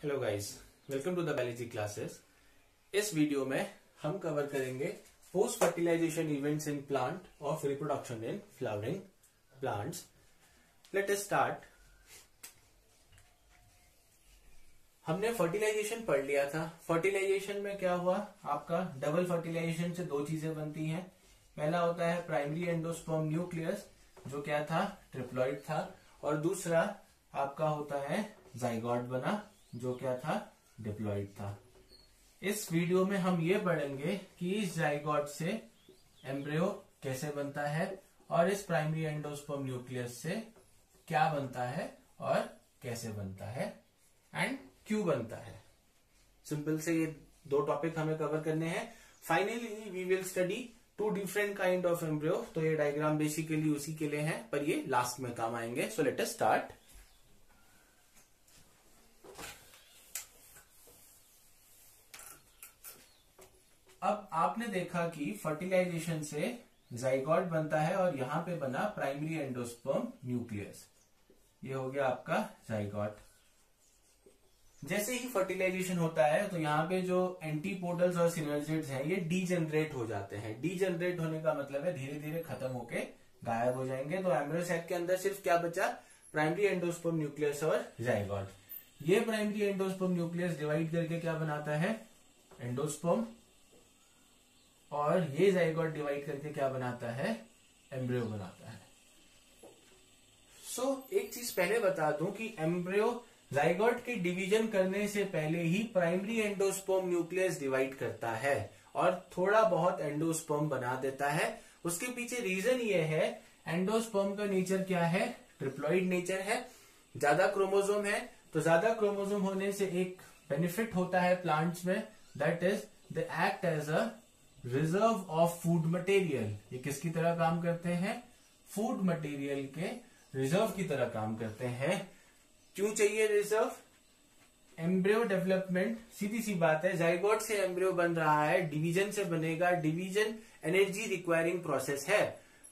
Hello guys, welcome to the biology classes. इस video में हम कवर करेंगे post fertilization events in plant of reproduction in flowering plants. Let us start. हमने fertilization पढ़ लिया था। फर्टिलाइजेशन में क्या हुआ, आपका डबल फर्टिलाइजेशन से दो चीजें बनती हैं। पहला होता है प्राइमरी एंडोस्पर्म न्यूक्लियस, जो क्या था, ट्रिप्लॉइड था, और दूसरा आपका होता है जाइगोट बना, जो क्या था, डिप्लॉइड था। इस वीडियो में हम ये पढ़ेंगे कि इस जाइगोट से एम्ब्रियो कैसे बनता है और इस प्राइमरी एंडोस्पर्म न्यूक्लियस से क्या बनता है और कैसे बनता है एंड क्यों बनता है। सिंपल से ये दो टॉपिक हमें कवर करने हैं। Finally we will study two different kind of embryo. तो ये डायग्राम बेसिकली उसी के लिए है, पर ये लास्ट में काम आएंगे। So let us start. अब आपने देखा कि फर्टिलाइजेशन से जाइगोट बनता है और यहां पे बना प्राइमरी एंडोस्पर्म न्यूक्लियस। ये हो गया आपका जाइगोट। जैसे ही फर्टिलाइजेशन होता है तो यहाँ पे जो एंटीपोडल्स और सिनर्जिड्स हैं ये डीजनरेट हो जाते हैं। डीजनरेट होने का मतलब है धीरे धीरे खत्म होके गायब हो जाएंगे। तो एम्ब्रियो सैक के अंदर सिर्फ क्या बचा, प्राइमरी एंडोस्पर्म न्यूक्लियस और जाइगोट। ये प्राइमरी एंडोस्पर्म न्यूक्लियस डिवाइड करके क्या बनाता है, एंडोस्पर्म, और ये जाइगोट डिवाइड करके क्या बनाता है, एम्ब्रियो बनाता है। एक चीज पहले बता दूं कि एम्ब्रियो जाइगोट के डिवीजन करने से पहले ही प्राइमरी एंडोस्पर्म न्यूक्लियस डिवाइड करता है और थोड़ा बहुत एंडोस्पर्म बना देता है। उसके पीछे रीजन ये है, एंडोस्पर्म का नेचर क्या है, ट्रिप्लॉइड नेचर है, ज्यादा क्रोमोसोम है। तो ज्यादा क्रोमोसोम होने से एक बेनिफिट होता है प्लांट्स में, that is they act as a reserve of food material. ये किसकी तरह काम करते हैं, फूड मटेरियल के रिजर्व की तरह काम करते हैं। क्यों चाहिए रिजर्व, एम्ब्रियो डेवलपमेंट, सीधी सी बात है, जाइगोट से एम्ब्रियो बन रहा है, डिवीजन से बनेगा। डिवीजन एनर्जी रिक्वायरिंग प्रोसेस है।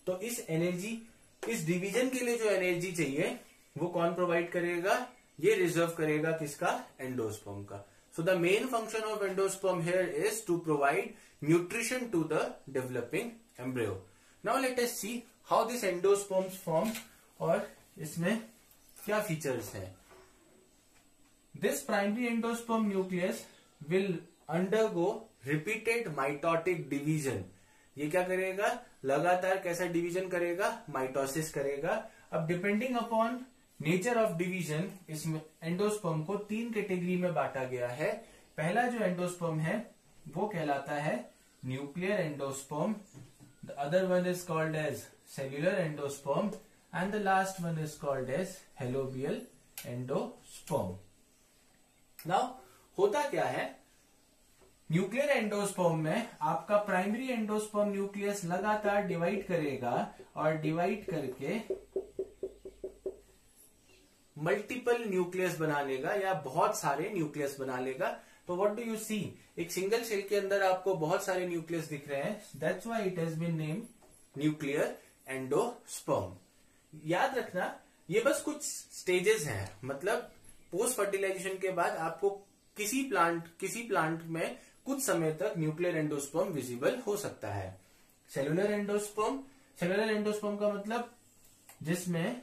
तो इस एनर्जी, इस डिवीजन के लिए जो एनर्जी चाहिए वो कौन प्रोवाइड करेगा, ये रिजर्व करेगा किसका, एंडोस्पर्म का। So the main function of endosperm here is to provide nutrition to the developing embryo. Now let us see how this endosperms form और इसमें क्या फीचर्स हैं। This primary endosperm nucleus will undergo repeated mitotic division. ये क्या करेगा, लगातार कैसा division करेगा, माइटोसिस करेगा। अब depending upon nature of division इसमें एंडोस्पर्म को तीन कैटेगरी में बांटा गया है। पहला जो एंडोस्पर्म है वो कहलाता है nuclear endosperm, the other one is called as cellular endosperm and the last one is called as helobial endosperm. Now होता क्या है, न्यूक्लियर एंडोस्पर्म में आपका प्राइमरी एंडोस्पर्म न्यूक्लियस लगातार डिवाइड करेगा और डिवाइड करके मल्टीपल न्यूक्लियस बना लेगा या बहुत सारे न्यूक्लियस बना लेगा। तो व्हाट डू यू सी, एक सिंगल सेल के अंदर आपको बहुत सारे न्यूक्लियस दिख रहे हैं, that's why it has been named nuclear endosperm. याद रखना ये बस कुछ स्टेजेस हैं, मतलब पोस्ट फर्टिलाइजेशन के बाद आपको किसी प्लांट में कुछ समय तक न्यूक्लियर एंडोस्पर्म विजिबल हो सकता है। सेलुलर एंडोस्पर्म का मतलब जिसमें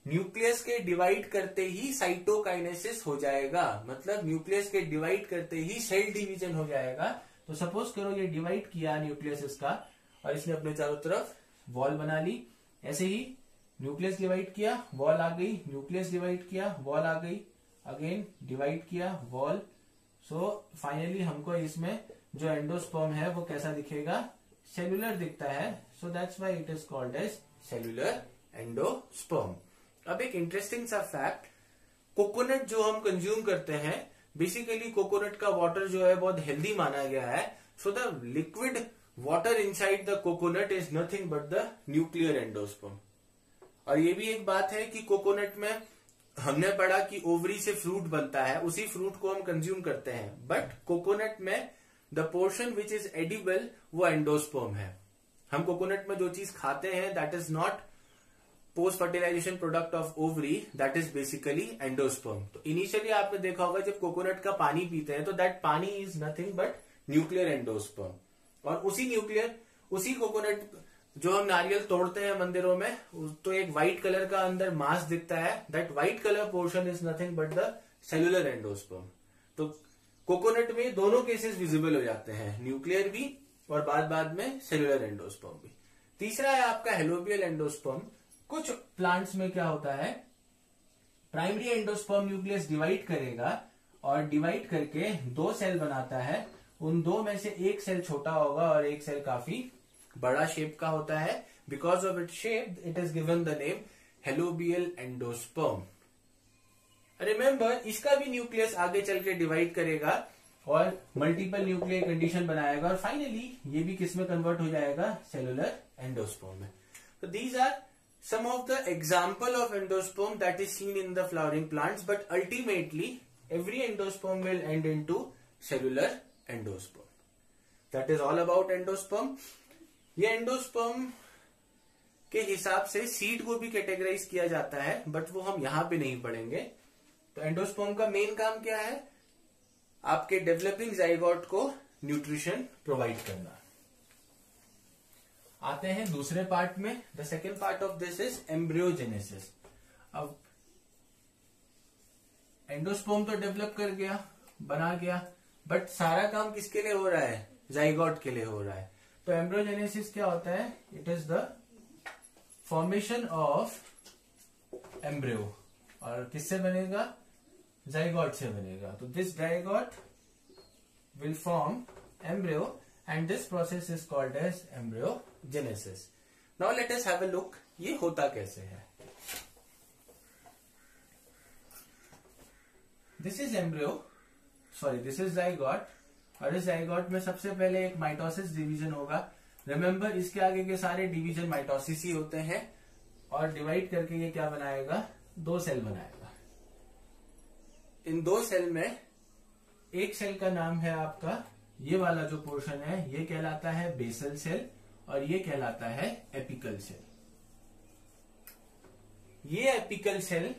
न्यूक्लियस के डिवाइड करते ही साइटोकाइनेसिस हो जाएगा, मतलब न्यूक्लियस के डिवाइड करते ही सेल डिवीजन हो जाएगा। तो सपोज करो ये डिवाइड किया न्यूक्लियस इसका और इसने अपने चारों तरफ वॉल बना ली। ऐसे ही न्यूक्लियस डिवाइड किया, वॉल आ गई, न्यूक्लियस डिवाइड किया, वॉल आ गई, अगेन डिवाइड किया, वॉल। सो फाइनली हमको इसमें जो एंडोस्पर्म है वो कैसा दिखेगा, सेल्यूलर दिखता है। So that's why it is called as cellular endosperm. अब एक इंटरेस्टिंग सा फैक्ट, कोकोनट जो हम कंज्यूम करते हैं, बेसिकली कोकोनट का वाटर जो है बहुत हेल्दी माना गया है। So the liquid water inside the coconut is nothing but the nuclear endosperm. और ये भी एक बात है कि कोकोनट में हमने पढ़ा कि ओवरी से फ्रूट बनता है, उसी फ्रूट को हम कंज्यूम करते हैं, बट कोकोनट में the portion which is edible वो एंडोस्पर्म है। हम कोकोनट में जो चीज खाते हैं that is not post fertilization product of ovary, that is basically endosperm. तो इनिशियली आपने देखा होगा जब कोकोनट का पानी पीते हैं तो दैट पानी is nothing but nuclear endosperm, और उसी कोकोनट जो हम नारियल तोड़ते हैं मंदिरों में, तो एक व्हाइट कलर का अंदर मास दिखता है, that white colour portion is nothing but the cellular endosperm. तो कोकोनट में दोनों केसेस विजिबल हो जाते हैं, न्यूक्लियर भी और बाद में सेलुलर एंडोस्पर्म भी। तीसरा है आपका हेलोबियल एंडोस्पर्म। कुछ प्लांट्स में क्या होता है, प्राइमरी एंडोस्पर्म न्यूक्लियस डिवाइड करेगा और डिवाइड करके 2 सेल बनाता है। उन 2 में से एक सेल छोटा होगा और एक सेल काफी बड़ा शेप का होता है। Because of it shape it is given the name helobial endosperm. Remember, इसका भी न्यूक्लियस आगे चल के डिवाइड करेगा और मल्टीपल न्यूक्लियर कंडीशन बनाएगा और फाइनली ये भी किस में कन्वर्ट हो जाएगा, सेलुलर एंडोस्पर्म में। तो these are some of the example of endosperm that is seen in the flowering plants, but ultimately every endosperm will end into cellular endosperm. That is all about endosperm. ये endosperm के हिसाब से seed को भी categorise किया जाता है, but वो हम यहां पे नहीं पढ़ेंगे। तो एंडोस्पर्म का मेन काम क्या है, आपके डेवलपिंग जाइगोट को न्यूट्रिशन प्रोवाइड करना। आते हैं दूसरे पार्ट में। The second part of this is embryogenesis. अब एंडोस्पर्म तो डेवलप कर गया, बना गया, बट सारा काम किसके लिए हो रहा है, जाइगोट के लिए हो रहा है। तो एम्ब्रियोजेनेसिस क्या होता है, it is the formation of embryo, और किससे बनेगा, जाइगोट से बनेगा। तो this zygote will form embryo and this process is called as embryogenesis. Now let us have a look, ये होता कैसे है। This is this is zygote, और इस zygote में सबसे पहले एक माइटोसिस डिवीजन होगा। रिमेंबर, इसके आगे के सारे डिवीजन माइटोसिस ही होते हैं, और डिवाइड करके ये क्या बनाएगा, 2 सेल बनाएगा। इन 2 सेल में एक सेल का नाम है आपका, ये वाला जो पोर्शन है ये कहलाता है बेसल सेल, और ये कहलाता है एपिकल सेल। ये apical cell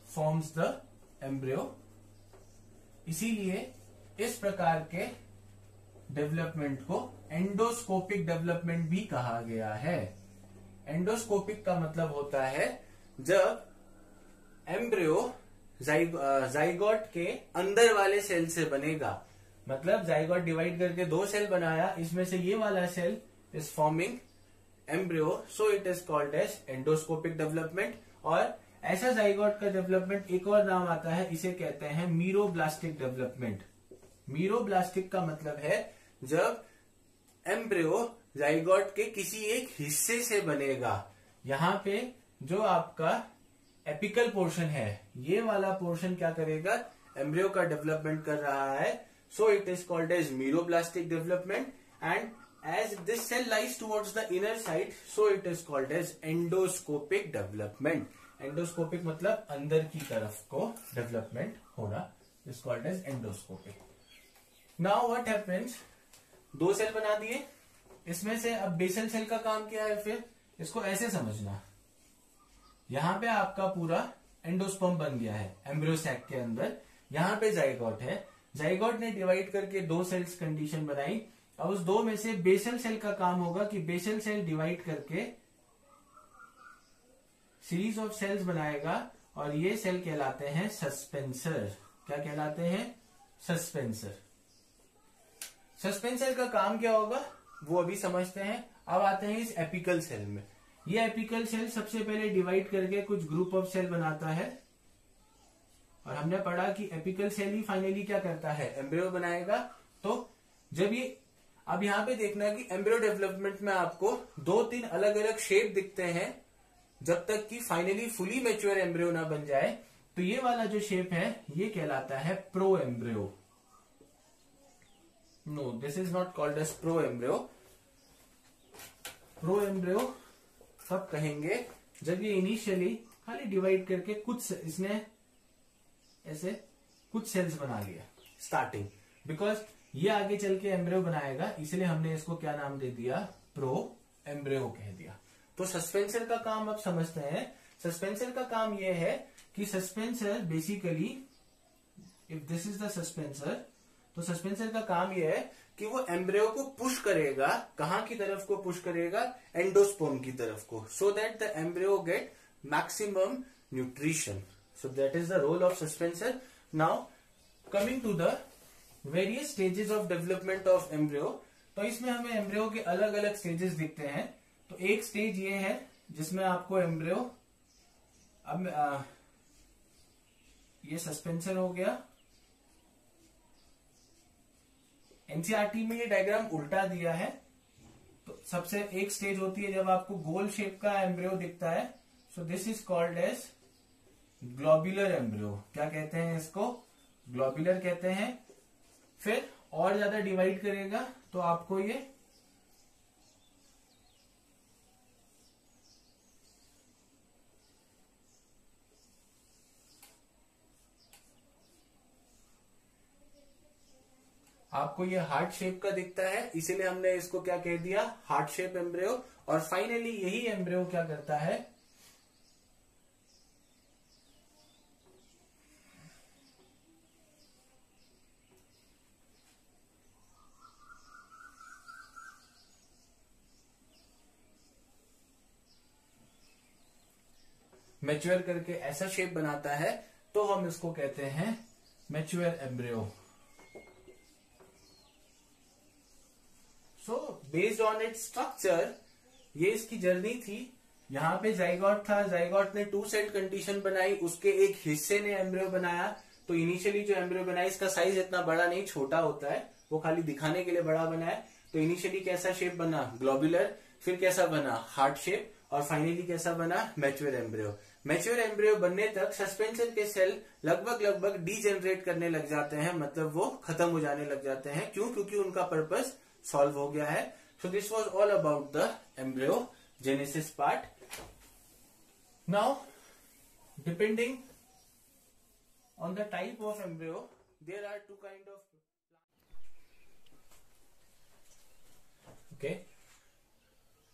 forms the embryo. इसीलिए इस प्रकार के डेवलपमेंट को एंडोस्कोपिक डेवलपमेंट भी कहा गया है। एंडोस्कोपिक का मतलब होता है जब एम्ब्रियो जाइगोट के अंदर वाले सेल से बनेगा। मतलब जाइगोट डिवाइड करके 2 सेल बनाया, इसमें से ये वाला cell is forming embryo, so it is called as endoscopic development. और ऐसा जाइगोट का डेवलपमेंट एक और नाम आता है, इसे कहते हैं मीरोब्लास्टिक डेवलपमेंट। मीरोब्लास्टिक का मतलब है जब एम्ब्रियो जाइगोट के किसी एक हिस्से से बनेगा। यहाँ पे जो आपका एपिकल पोर्शन है, ये वाला पोर्शन क्या करेगा, एम्ब्रियो का डेवलपमेंट कर रहा है। So it is called as meroplastic development, and as this cell lies towards the inner side, so it is called as endoscopic development. Endoscopic मतलब अंदर की तरफ को डेवलपमेंट होना, is called as endoscopic. Now what happens? 2 cell बना दिए, इसमें से अब बेसल सेल का काम क्या है, फिर इसको ऐसे समझना। यहाँ पे आपका पूरा एंडोस्पर्म बन गया है एम्ब्रियो सैक के अंदर, यहाँ पे जाइगोट है। जाइगोट ने डिवाइड करके 2 सेल्स कंडीशन बनाई। अब उस 2 में से बेसल सेल का काम होगा कि बेसल सेल डिवाइड करके सीरीज ऑफ सेल्स बनाएगा, और ये सेल कहलाते हैं सस्पेंसर। क्या कहलाते हैं, सस्पेंसर। सस्पेंसर का काम क्या होगा वो अभी समझते हैं। अब आते हैं इस एपिकल सेल में। ये एपिकल सेल सबसे पहले डिवाइड करके कुछ ग्रुप ऑफ सेल बनाता है, और हमने पढ़ा कि एपिकल सेल ही फाइनली क्या करता है, एम्ब्रियो बनाएगा। तो जब ये, अब यहाँ पे देखना कि एम्ब्रियो डेवलपमेंट में आपको 2-3 अलग अलग शेप दिखते हैं, जब तक कि फाइनली फुली मैच्योर एम्ब्रियो ना बन जाए। तो ये वाला जो शेप है ये कहलाता है pro embryo. No, this is not called as pro embryo. Pro embryo कब कहेंगे, जब ये इनिशियली खाली डिवाइड करके कुछ इसने ऐसे कुछ सेल्स बना लिया स्टार्टिंग, बिकॉज ये आगे चल के एम्ब्रियो बनाएगा, इसलिए हमने इसको क्या नाम दे दिया, प्रो एम्ब्रियो कह दिया। तो सस्पेंसर का काम अब समझते हैं। सस्पेंसर का काम यह है कि suspensor basically, if this is the suspensor, तो सस्पेंसर का काम यह है कि वो एम्ब्रियो को पुश करेगा। कहां की तरफ को पुश करेगा? एंडोस्पर्म की तरफ को, so that the embryo get maximum nutrition. So that is the role of suspensor. Now coming to the various stages of development of embryo, तो इसमें हमें एम्ब्रियो के अलग अलग स्टेजेस दिखते हैं। तो एक स्टेज ये है जिसमें आपको एम्ब्रियो, अब ये सस्पेंसर हो गया। एनसीईआरटी में ये डायग्राम उल्टा दिया है। तो सबसे एक स्टेज होती है जब आपको गोल शेप का एम्ब्रियो दिखता है, so this is called as globular embryo. क्या कहते हैं इसको? ग्लोब्यूलर कहते हैं। फिर और ज्यादा डिवाइड करेगा तो आपको ये हार्ट शेप का दिखता है, इसीलिए हमने इसको क्या कह दिया? Heart shape embryo. और फाइनली यही एम्ब्रियो क्या करता है? मैच्योर करके ऐसा शेप बनाता है, तो हम इसको कहते हैं mature embryo. So based on its structure, ये इसकी जर्नी थी। यहां पे जाइगोट था, जाइगोट ने 2 सेल कंडीशन बनाई, उसके एक हिस्से ने एम्ब्रियो बनाया। तो इनिशियली जो एम्ब्रियो बनाया, इसका साइज इतना बड़ा नहीं, छोटा होता है, वो खाली दिखाने के लिए बड़ा बनाया। तो इनिशियली कैसा शेप बना? ग्लोब्यूलर। फिर कैसा बना? Heart shape. और फाइनली कैसा बना? Mature embryo. मैच्योर एम्ब्रियो बनने तक सस्पेंसर के सेल लगभग डीजेनरेट करने लग जाते हैं, मतलब वो खत्म हो जाने लग जाते हैं। क्यों? क्योंकि उनका पर्पस सॉल्व हो गया है। So this was all about the embryo genesis part. Now depending on the type of embryo, there are 2 kind of, okay.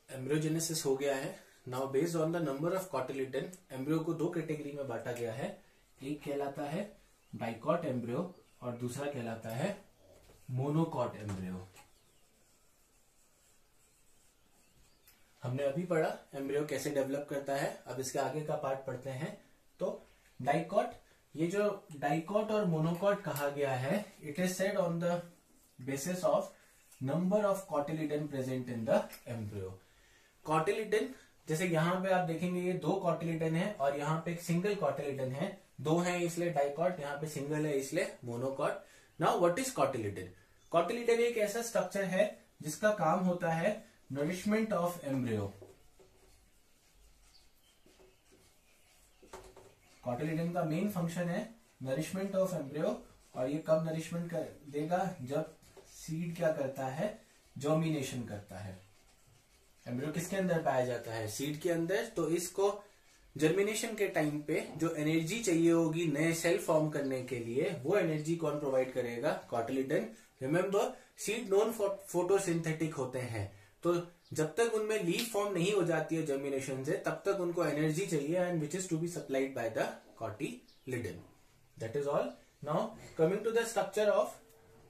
Embryogenesis हो गया है। Now based on the number of cotyledon, embryo को 2 category में बांटा गया है। एक कहलाता है डाइकॉट एम्ब्रियो और दूसरा कहलाता है मोनोकॉट एम्ब्रियो। हमने अभी पढ़ा एम्ब्रियो कैसे डेवलप करता है, अब इसके आगे का पार्ट पढ़ते हैं। तो डाइकॉट, ये जो डाइकॉट और मोनोकॉट कहा गया है, it is said on the basis of number of cotyledon present in the embryo. Cotyledon, जैसे यहां पे आप देखेंगे ये 2 कॉटिलिडन है और यहाँ पे एक सिंगल कॉटिलिडन है। 2 है इसलिए डाइकॉट, यहाँ पे सिंगल है इसलिए monocot. Now what is cotyledon? Cotyledon एक ऐसा स्ट्रक्चर है जिसका काम होता है नरिशमेंट ऑफ एम्ब्रियो। कॉटिलिडन का मेन फंक्शन है नरिशमेंट ऑफ एम्ब्रियो। और ये कब नरिशमेंट देगा? जब सीड क्या करता है? जर्मिनेशन करता है। एम्ब्रियो किसके अंदर पाया जाता है? सीड के अंदर। तो इसको जर्मिनेशन के टाइम पे जो एनर्जी चाहिए होगी नए सेल फॉर्म करने के लिए, वो एनर्जी कौन प्रोवाइड करेगा? Cotyledon. Remember, seed non photosynthetic होते हैं, तो जब तक उनमें लीफ फॉर्म नहीं हो जाती है जर्मिनेशन से, तब तक उनको एनर्जी चाहिए, and which is to be supplied by the cotyledon. That is all. Now coming to the structure of,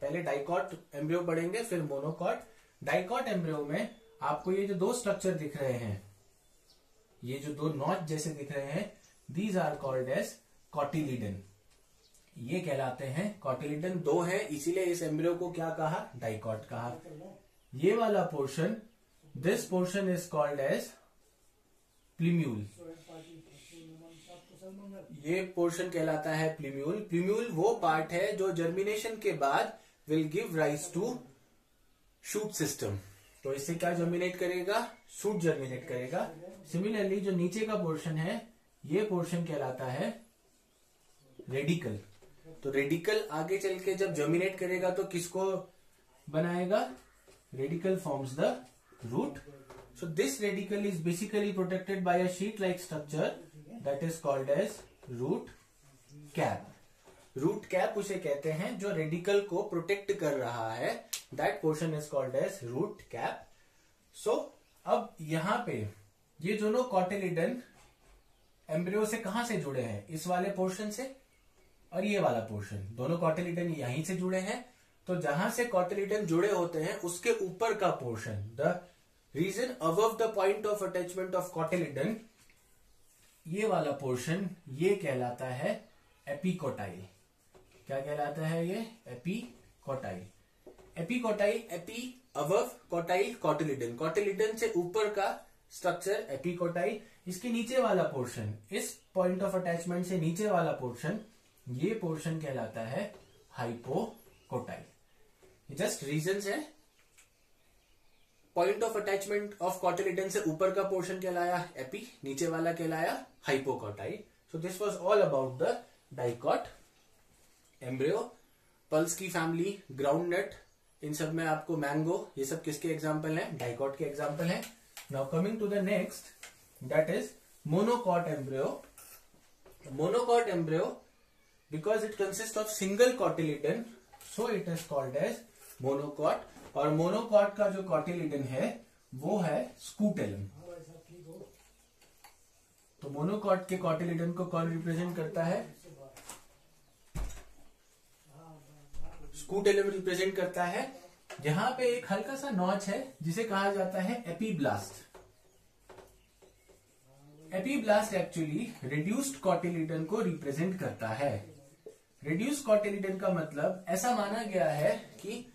पहले डाइकॉट एम्ब्रियो पढ़ेंगे, फिर मोनोकॉट। डाइकॉट एम्ब्रियो में आपको ये जो 2 स्ट्रक्चर दिख रहे हैं, ये जो 2 नॉच जैसे दिख रहे हैं, these are called as cotyledon. ये कहलाते हैं कॉटिलिडन। 2 है, इसीलिए इस एम्ब्रियो को क्या कहा? डाइकॉट कहा। ये वाला portion, this portion is called as plumule. ये पोर्शन कहलाता है प्लीम्यूल। प्लीम्यूल वो पार्ट है जो जर्मिनेशन के बाद will give rise to shoot system. तो इससे क्या जर्मिनेट करेगा? शूट जर्मिनेट करेगा। सिमिलरली जो नीचे का पोर्शन है, ये पोर्शन कहलाता है रेडिकल। तो रेडिकल आगे चल के जब जर्मिनेट करेगा तो किसको बनाएगा? Radical forms the root. So this radical is basically protected by a sheet-like structure that is called as root cap. Root cap उसे कहते हैं जो रेडिकल को प्रोटेक्ट कर रहा है। That portion is called as root cap. So अब यहाँ पे ये दोनों कॉटिलिडन एम्ब्रियो से कहां से जुड़े हैं? इस वाले पोर्शन से और ये वाला पोर्शन, दोनों कॉटिलिडन यहीं से जुड़े हैं। तो जहां से कॉटिलिडन जुड़े होते हैं उसके ऊपर का portion, the region above the point of attachment of cotyledon, ये वाला पोर्शन ये कहलाता है एपिकोटाइल। क्या कहलाता है ये? Epicotyl. Epicotyl, AP above, quartile cotyledon, cotyledon से ऊपर का स्ट्रक्चर एपिकोटाइल। इसके नीचे वाला पोर्शन, इस पॉइंट ऑफ अटैचमेंट से नीचे वाला पोर्शन, ये पोर्शन कहलाता है हाइपोकोटाइल। जस्ट रीजंस है। Point of attachment of cotyledon से ऊपर का पोर्शन कहलाया एपी, नीचे वाला कहलाया hypocotyl. So this was all about the dicot embryo. Pulse की फैमिली, ग्राउंड नट, इन सब में आपको मैंगो, ये सब किसके एग्जाम्पल हैं? डाइकॉट के एग्जाम्पल हैं। Now coming to the next, that is monocot embryo. Monocot embryo, because it consist of single cotyledon, so it is called as monocot. और मोनोकॉट का जो कॉटिलिडन है वो है स्कूटेलम। तो मोनोकॉट के कॉटिलिडन को कौन रिप्रेजेंट करता है? स्कूटेलम रिप्रेजेंट करता है। यहां पे एक हल्का सा नॉच है जिसे कहा जाता है epiblast. Epiblast actually reduced cotyledon को रिप्रेजेंट करता है। रिड्यूस्ड कॉटिलिडन का मतलब, ऐसा माना गया है कि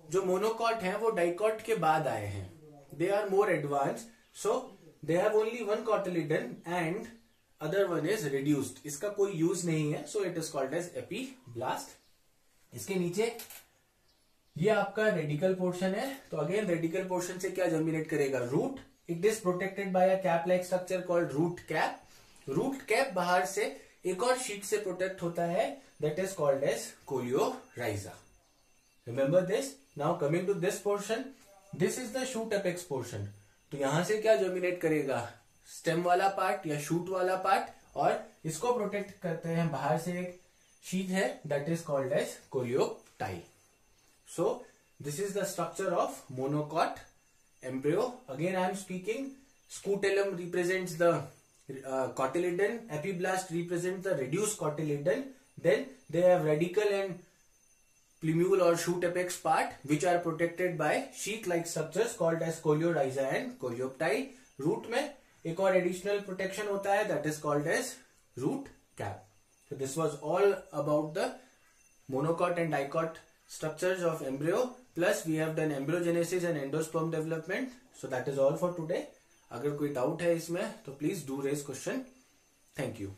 जो मोनोकॉट हैं वो डाइकॉट के बाद आए हैं, they are more advance, so they have only one cotyledon and other one is reduced. इसका कोई यूज नहीं है, so it is called as epiblast. इसके नीचे ये आपका रेडिकल पोर्शन है। तो अगेन रेडिकल पोर्शन से क्या जर्मिनेट करेगा? Root. It is protected by a cap like structure called root cap. Root cap बाहर से एक और शीट से प्रोटेक्ट होता है, that is called as coleorhiza. Remember this. Now coming to this portion, this is the shoot apex portion. तो यहां से क्या जर्मिनेट करेगा? स्टेम वाला पार्ट या शूट वाला पार्ट, और इसको प्रोटेक्ट करते हैं बाहर से एक शीट है, that is called as coleoptile. So this is the structure of monocot embryo. Again I am speaking, scutellum represents the cotyledon, epiblast represents the reduced cotyledon, then they have radical and plumule or shoot apex part which are protected by sheath like structures called as coleorhiza and coleoptile. root में एक और additional protection होता है, that is called as root cap. So this was all about the monocot and dicot structures of embryo, plus we have done embryogenesis and endosperm development. So that is all for today. अगर कोई doubt है इसमें तो please do raise question. Thank you.